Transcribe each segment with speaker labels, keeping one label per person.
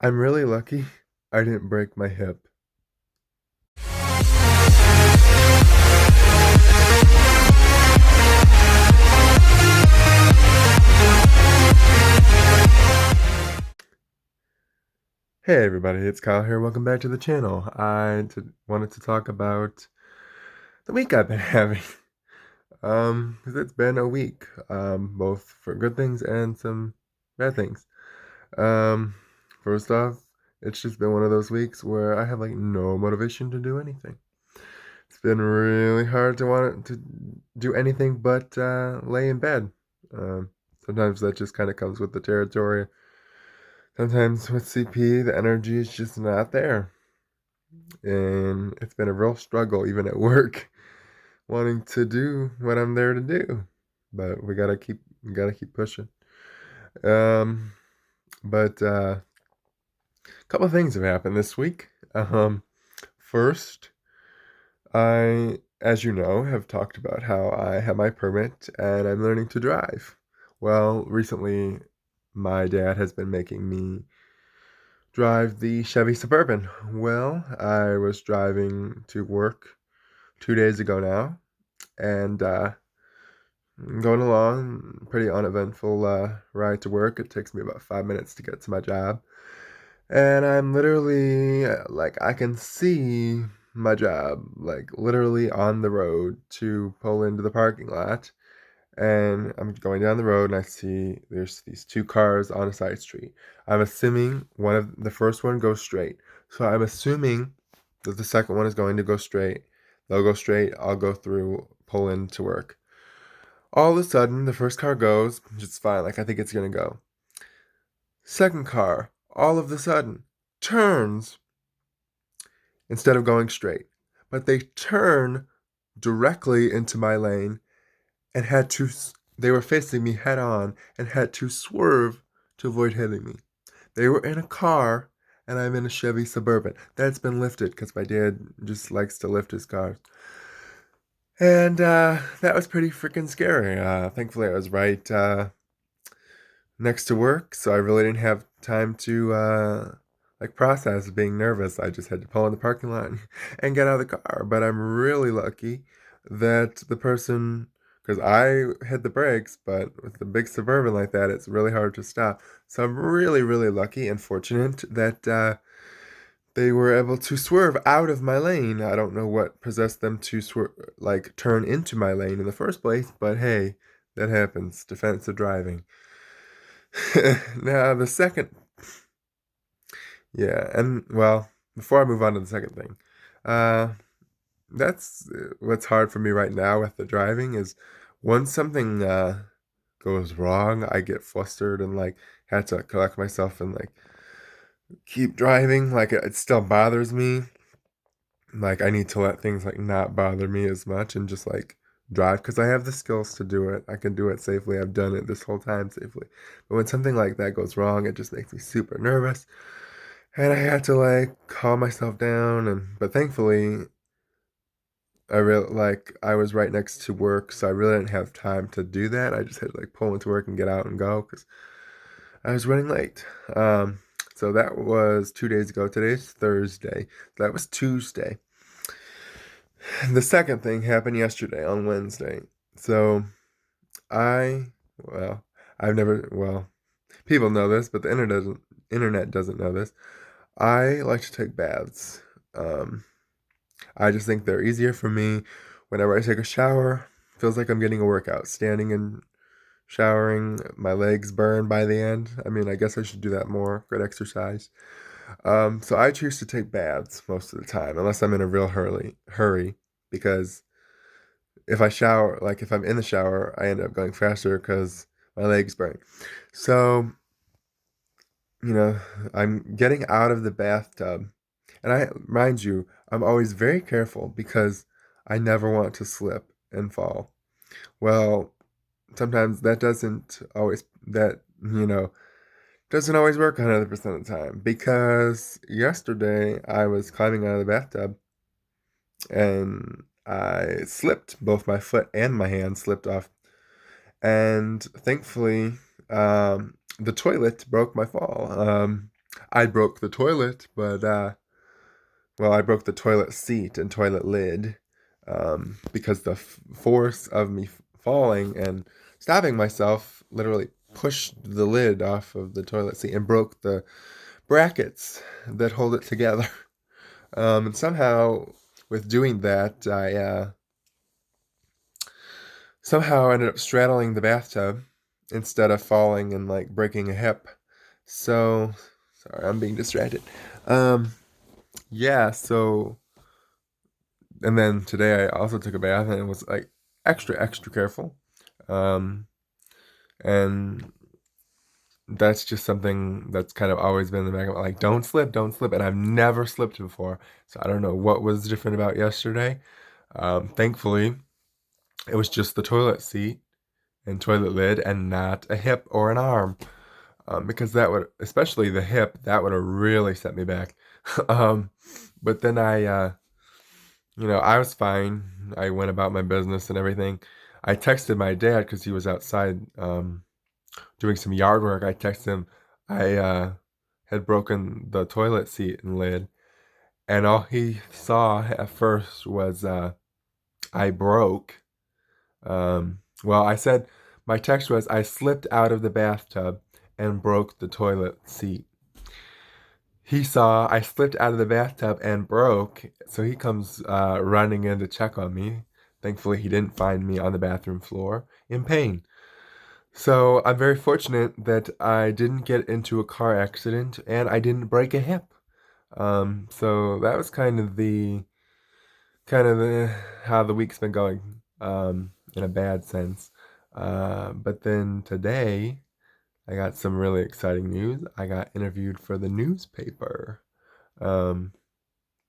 Speaker 1: I'm really lucky I didn't break my hip. Hey everybody, it's Kyle here. Welcome back to the channel. Wanted to talk about the week I've been having. 'Cause it's been a week, both for good things and some bad things. Um, First off, it's just been one of those weeks where I have like no motivation to do anything. It's been really hard to want to do anything but lay in bed. Um, Sometimes that just kind of comes with the territory. Sometimes with CP, the energy is just not there. And it's been a real struggle, even at work, wanting to do what I'm there to do. But we gotta keep pushing. Um, but a couple of things have happened this week. First, as you know, have talked about how I have my permit and I'm learning to drive. Well, recently, my dad has been making me drive the Chevy Suburban. Well, I was driving to work 2 days ago now, and going along, pretty uneventful ride to work. It takes me about 5 minutes to get to my job, and I'm literally like I can see my job like literally on the road to pull into the parking lot. And I'm going down the road and I see there's these two cars on a side street. I'm assuming the first one goes straight. So I'm assuming that the second one is going to go straight. They'll go straight, I'll go through, pull in to work. All of a sudden, the first car goes, just fine, like I think it's gonna go. Second car, all of a sudden, turns instead of going straight. But they turn directly into my lane and they were facing me head on and had to swerve to avoid hitting me. They were in a car and I'm in a Chevy Suburban. That's been lifted because my dad just likes to lift his cars. And that was pretty freaking scary. Thankfully, I was right next to work, so I really didn't have time to like process being nervous. I just had to pull in the parking lot and get out of the car. But I'm really lucky that the person, because I hit the brakes, but with the big Suburban like that, it's really hard to stop. So I'm really, really lucky and fortunate that they were able to swerve out of my lane. I don't know what possessed them to like turn into my lane in the first place, but hey, that happens. Defensive driving. Now, the second, yeah, and well, before I move on to the second thing, uh, that's what's hard for me right now with the driving is once something goes wrong, I get flustered and like had to collect myself and like keep driving. Like it still bothers me. Like I need to let things like not bother me as much and just like drive because I have the skills to do it. I can do it safely. I've done it this whole time safely. But when something like that goes wrong, it just makes me super nervous. And I had to like calm myself down but thankfully I was right next to work, so I really didn't have time to do that. I just had to like pull into work and get out and go because I was running late. Um so that was 2 days ago. Today's Thursday. That was Tuesday. The second thing happened yesterday on Wednesday. So I, well, I've never, well, people know this, but the internet doesn't know this. I like to take baths. Um, I just think they're easier for me. Whenever I take a shower, feels like I'm getting a workout. Standing and showering, my legs burn by the end. I mean, I guess I should do that more. Good exercise. So I choose to take baths most of the time, unless I'm in a real hurry, because if I'm in the shower, I end up going faster because my legs burn. So, you know, I'm getting out of the bathtub. And mind you, I'm always very careful because I never want to slip and fall. Well, sometimes that doesn't always work 100% of the time because yesterday I was climbing out of the bathtub and I slipped. Both my foot and my hand slipped off. And thankfully, the toilet broke my fall. I broke the toilet, but well, I broke the toilet seat and toilet lid because the force of me falling and stabbing myself literally pushed the lid off of the toilet seat and broke the brackets that hold it together. And somehow, with doing that, I somehow ended up straddling the bathtub instead of falling and like breaking a hip. So, sorry, I'm being distracted. Um, yeah, so and then today I also took a bath and it was like extra careful. Um, and that's just something that's kind of always been in the back of my like don't slip, and I've never slipped before. So I don't know what was different about yesterday. Thankfully, it was just the toilet seat and toilet lid and not a hip or an arm. Because that would, especially the hip, that would have really set me back. um, but then I was fine. I went about my business and everything. I texted my dad because he was outside doing some yard work. I texted him I had broken the toilet seat and lid, and all he saw at first was I broke. Well, I said my text was I slipped out of the bathtub and broke the toilet seat. He saw I slipped out of the bathtub and broke, so he comes running in to check on me. Thankfully, he didn't find me on the bathroom floor in pain. So I'm very fortunate that I didn't get into a car accident and I didn't break a hip. So that was kind of the how the week's been going, in a bad sense. But then today, I got some really exciting news. I got interviewed for the newspaper. Um,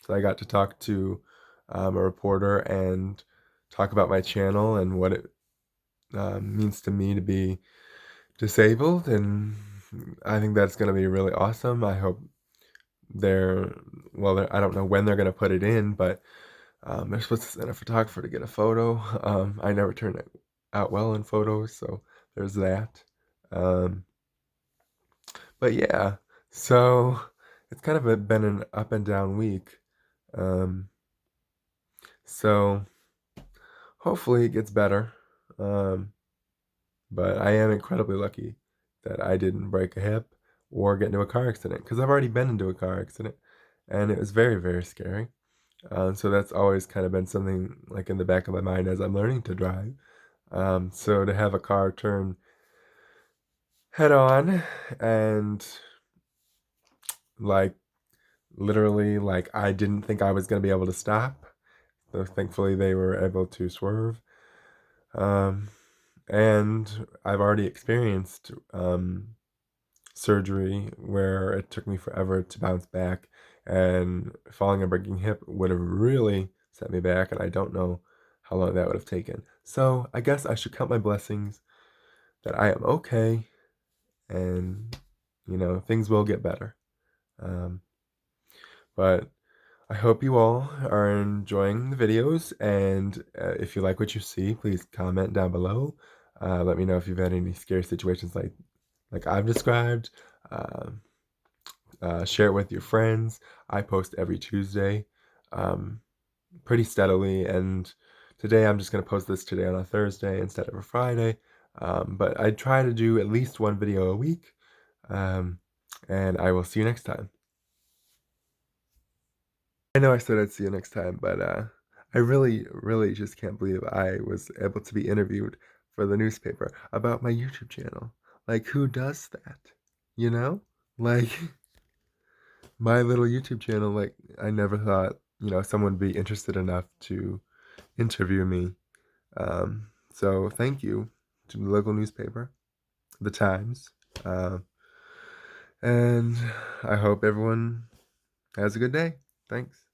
Speaker 1: so I got to talk to a reporter and talk about my channel and what it means to me to be disabled. And I think that's going to be really awesome. I hope they're, well, I don't know when they're going to put it in, but they're supposed to send a photographer to get a photo. I never turn it out well in photos, so there's that. Um, but yeah, so it's kind of been an up and down week. Um, so hopefully it gets better. Um, but I am incredibly lucky that I didn't break a hip or get into a car accident because I've already been into a car accident and it was very scary. So that's always kind of been something like in the back of my mind as I'm learning to drive. So to have a car turn head on and like literally like I didn't think I was going to be able to stop. So thankfully they were able to swerve. Um, and I've already experienced surgery where it took me forever to bounce back, and falling and breaking hip would have really set me back, and I don't know how long that would have taken. So I guess I should count my blessings that I am okay, and things will get better. Um, but I hope you all are enjoying the videos, and if you like what you see, please comment down below. Let me know if you've had any scary situations like I've described. Um, share it with your friends. I post every Tuesday, um, pretty steadily, and today I'm just going to post this today on a Thursday instead of a Friday. But I try to do at least one video a week, and I will see you next time. I know I said I'd see you next time, but I really just can't believe I was able to be interviewed for the newspaper about my YouTube channel. Like, who does that? You know? Like, my little YouTube channel, like, I never thought, someone would be interested enough to interview me. So thank you to the local newspaper, The Times. And I hope everyone has a good day. Thanks.